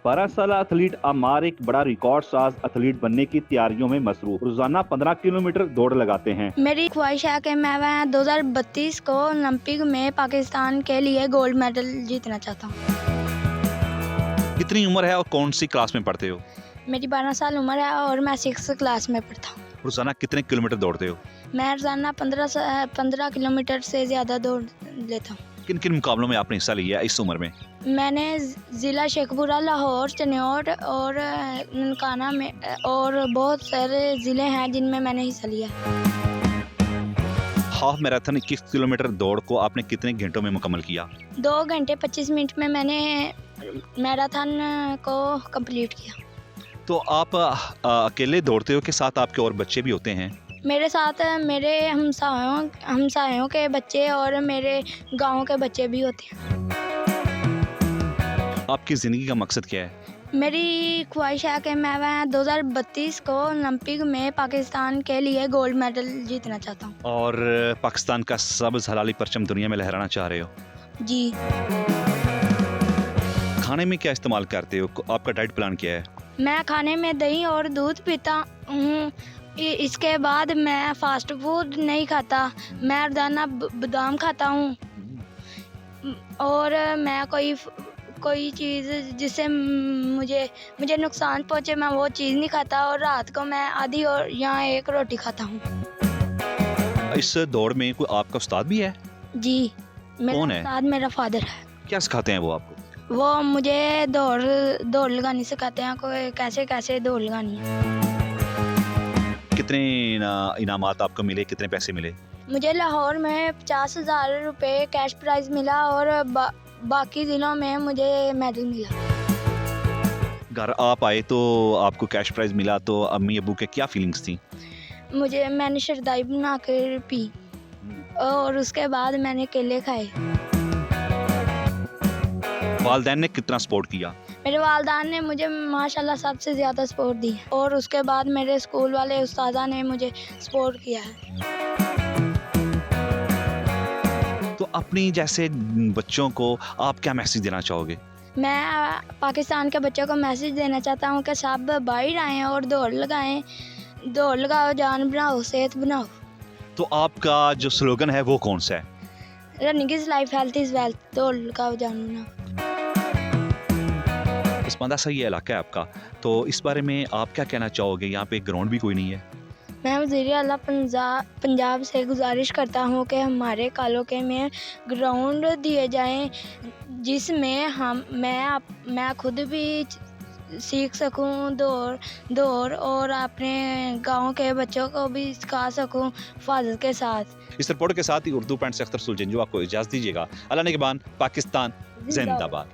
12 साल एथलीट अमार एक बड़ा रिकॉर्ड साज एथलीट बनने की तैयारियों में मसरूफ रोजाना 15 किलोमीटर दौड़ लगाते हैं। मेरी ख्वाहिश है कि मैं 2032 को ओलंपिक में पाकिस्तान के लिए गोल्ड मेडल जीतना चाहता हूँ। कितनी उम्र है और कौन सी क्लास में पढ़ते हो? मेरी 12 साल उम्र है और मैं 6th क्लास में पढ़ता हूँ। रोजाना कितने किलोमीटर दौड़ते हो? मैं रोजाना 15 किलोमीटर से ज़्यादा दौड़ लेता हूँ। किन किन मुकाबलों में आपने हिस्सा लिया इस उम्र में? मैंने ज़िला शेखपुरा, लाहौर, चन्योट और ननकाना में और बहुत सारे ज़िले हैं जिनमें मैंने हिस्सा लिया। हाफ मैराथन 21 किलोमीटर दौड़ को आपने कितने घंटों में मुकम्मल किया? 2 घंटे 25 मिनट में मैंने मैराथन को कंप्लीट किया। तो आप अकेले दौड़ते हो कि साथ आपके और बच्चे भी होते हैं? मेरे साथ मेरे हमसायों के बच्चे और मेरे गांव के बच्चे भी होते हैं। आपकी ज़िंदगी का मकसद क्या है? मेरी ख्वाहिश है कि मैं 2032 को ओलंपिक में पाकिस्तान के लिए गोल्ड मेडल जीतना चाहता हूँ। और पाकिस्तान का सब्ज़ हलाली परचम दुनिया में लहराना चाह रहे हो? जी। खाने में क्या इस्तेमाल करते हो? आपका डाइट प्लान क्या है? मैं खाने में दही और दूध पीता हूँ। इसके बाद मैं फास्ट फूड नहीं खाता। मैं रोजाना बादाम खाता हूँ और मैं कोई चीज़ जिससे मुझे नुकसान पहुँचे मैं वो चीज़ नहीं खाता। और रात को मैं आधी और यहाँ एक रोटी खाता हूँ। इस दौड़ में कोई आपका उस्ताद भी है? जी, कौन है? उस्ताद मेरा फादर है। क्या सिखाते हैं वो आपको? वो मुझे दौड़ लगानी सिखाते हैं, कोई कैसे दौड़ लगानी है। कितने इनामात आपको मिले? कितने पैसे मिले? मुझे लाहौर में 50,000 रुपये कैश प्राइज़ मिला और बाकी ज़िलों में मुझे मेडल मिला। घर आप आए तो आपको कैश प्राइज़ मिला तो अम्मी अब्बू के क्या फीलिंग्स थी? मैंने शरदाई बना कर पी और उसके बाद मैंने केले खाए। वालिदैन ने कितना सपोर्ट किया? मेरे वालिदैन ने मुझे माशाल्लाह सबसे ज़्यादा सपोर्ट दी और उसके बाद मेरे स्कूल वाले उस्तादा ने मुझे सपोर्ट किया है। तो अपनी जैसे बच्चों को आप क्या मैसेज देना चाहोगे? मैं पाकिस्तान के बच्चों को मैसेज देना चाहता हूँ कि सब बाहर आएँ और दौड़ लगाएं। दौड़ लगाओ, जान बनाओ, सेहत बनाओ। तो आपका जो स्लोगन है वो कौन सा है? Running is life, health is wealth. दौड़ लगाओ, जान बनाओ। उस्मादा सा ये इलाका है आपका, तो इस बारे में आप क्या कहना चाहोगे? यहाँ पे ग्राउंड भी कोई नहीं है। मैं वज़ीर आला पंजाब से गुजारिश करता हूँ कि हमारे कालोके में ग्राउंड दिए जाएं जिसमें मैं खुद भी सीख सकूँ दौड़ और अपने गांव के बच्चों को भी सिखा सकूँ हिफाजत के साथ। इस रिपोर्ट के साथ ही उर्दू पैंट से अख्तर सुलझेंजो आपको इजाज़त दीजिएगा। अल्लाह निगहबान। पाकिस्तान जिंदाबाद।